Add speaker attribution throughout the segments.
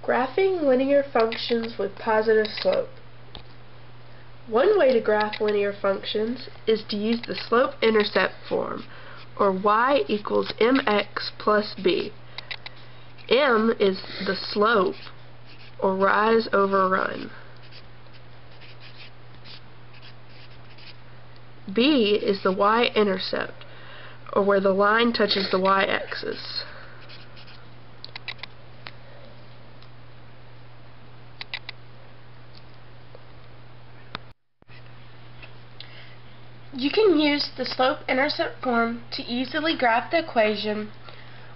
Speaker 1: Graphing linear functions with positive slope. One way to graph linear functions is to use the slope-intercept form, or y equals mx plus b. M is the slope, or rise over run. B is the y-intercept, or where the line touches the y-axis. You can use the slope-intercept form to easily graph the equation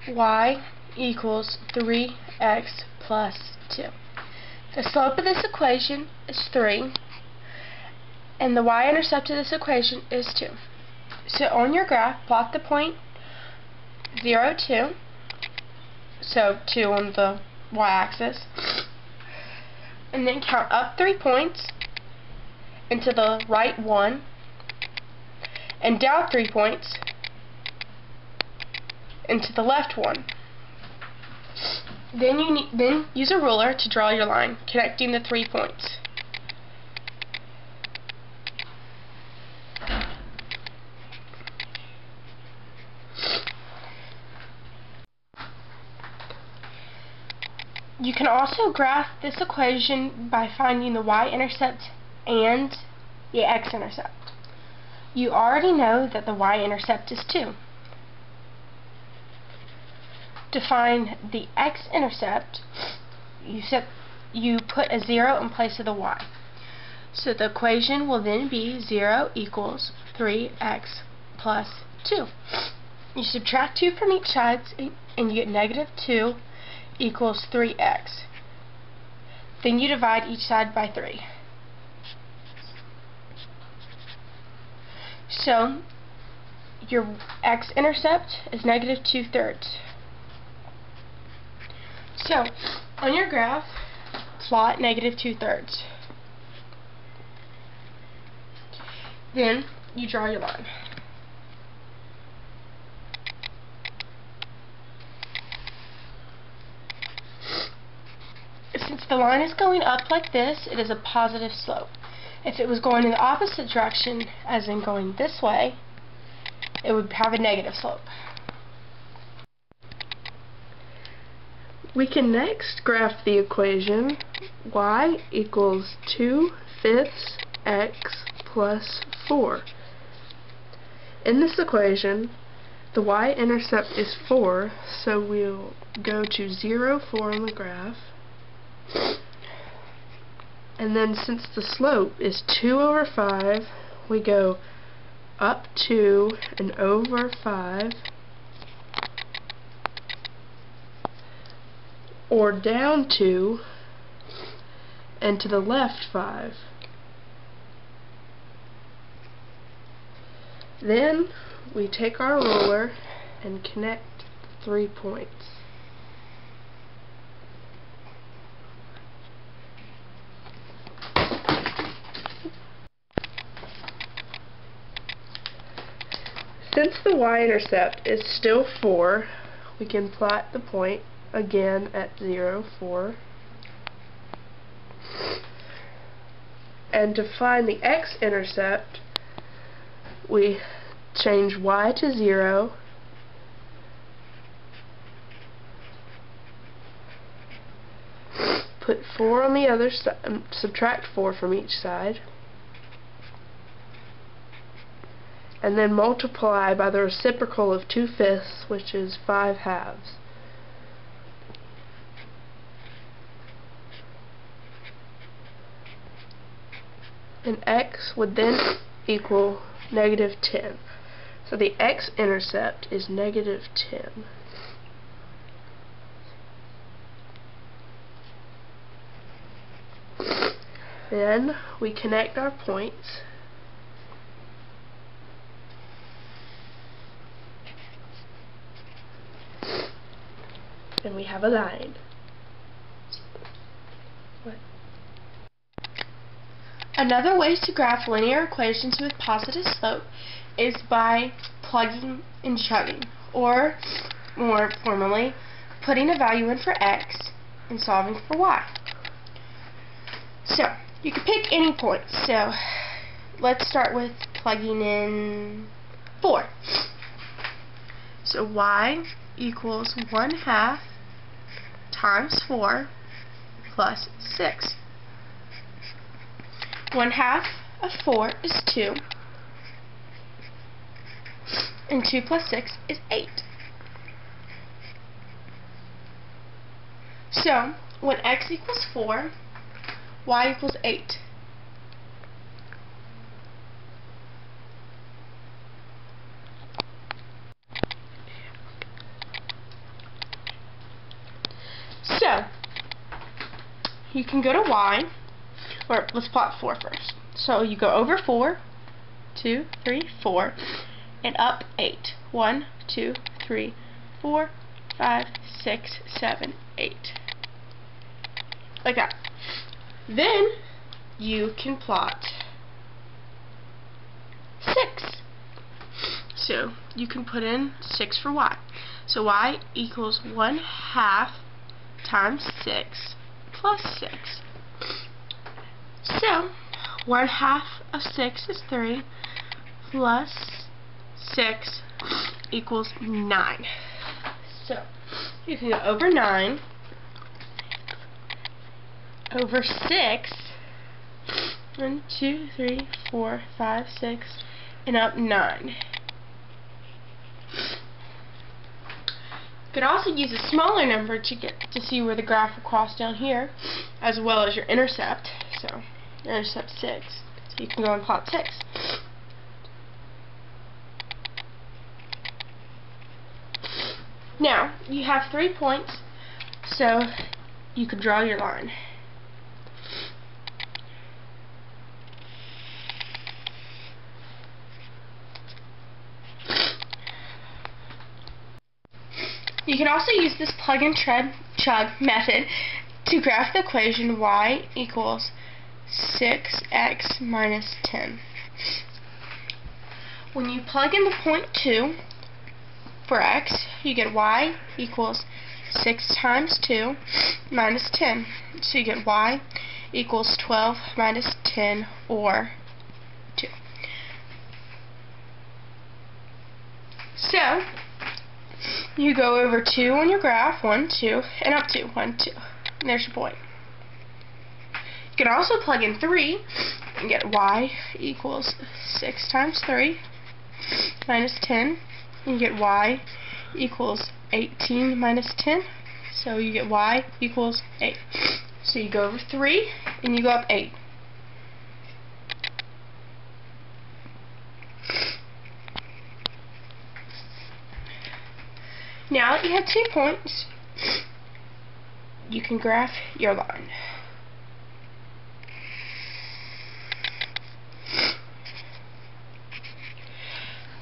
Speaker 1: y equals 3x plus 2. The slope of this equation is 3, and the y-intercept of this equation is 2. So on your graph, plot the point 0, 2, so 2 on the y-axis, and then count up 3 points, and to the right 1, and down 3 points, and to the left 1. Then use a ruler to draw your line, connecting the 3 points. You can also graph this equation by finding the y-intercept and the x-intercept. You already know that the y-intercept is 2. To find the x-intercept, you put a 0 in place of the y. So the equation will then be 0 equals 3x plus 2. You subtract 2 from each side, and you get negative 2 equals 3x. Then you divide each side by 3. So your x-intercept is negative 2/3. So on your graph, plot negative 2/3. Then you draw your line. Since the line is going up like this, it is a positive slope. If it was going in the opposite direction, as in going this way, it would have a negative slope. We can next graph the equation y equals 2/5 x plus 4. In this equation, the y-intercept is 4, so we'll go to 0, 4 on the graph. And then since the slope is 2/5, we go up 2 and over 5, or down 2 and to the left 5. Then we take our ruler and connect 3 points. Since the y-intercept is still 4, we can plot the point again at 0, 4. And to find the x-intercept, we change y to 0, put 4 on the other side, subtract 4 from each side, and then multiply by the reciprocal of 2/5, which is 5/2. And x would then equal negative 10. So the x-intercept is negative 10. Then we connect our points. And we have a line. Another way to graph linear equations with positive slope is by plugging and chugging, or more formally, putting a value in for x and solving for y. So, you can pick any point. So, let's start with plugging in 4. So, y equals 1/2 times 4 plus 6. 1/2 of 4 is 2. And 2 plus 6 is 8. So, when x equals 4, y equals 8. So, you can go to y, or let's plot 4 first. So, you go over 4, 2, 3, 4, and up 8. 1, 2, 3, 4, 5, 6, 7, 8. Like that. Then you can plot 6. So you can put in 6 for y. So y equals 1/2 times 6 plus 6. So 1/2 of 6 is 3 plus 6 equals 9. So you can go over 9, over 6, 1, 2, 3, 4, 5, 6, and up 9. You could also use a smaller number to get to see where the graph will cross down here, as well as your intercept. So intercept 6. So you can go and plot 6. Now, you have 3 points, so you could draw your line. You can also use this plug and chug method to graph the equation y equals 6x minus 10. When you plug in the point 2 for x, you get y equals 6 times 2 minus 10. So you get y equals 12 minus 10, or 2. So, you go over 2 on your graph, 1, 2, and up 2, 1, 2. And there's your point. You can also plug in 3 and get y equals 6 times 3 minus 10. And you get y equals 18 minus 10. So you get y equals 8. So you go over 3 and you go up 8. Now that you have 2 points, you can graph your line.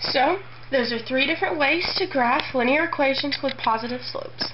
Speaker 1: So, those are 3 different ways to graph linear equations with positive slopes.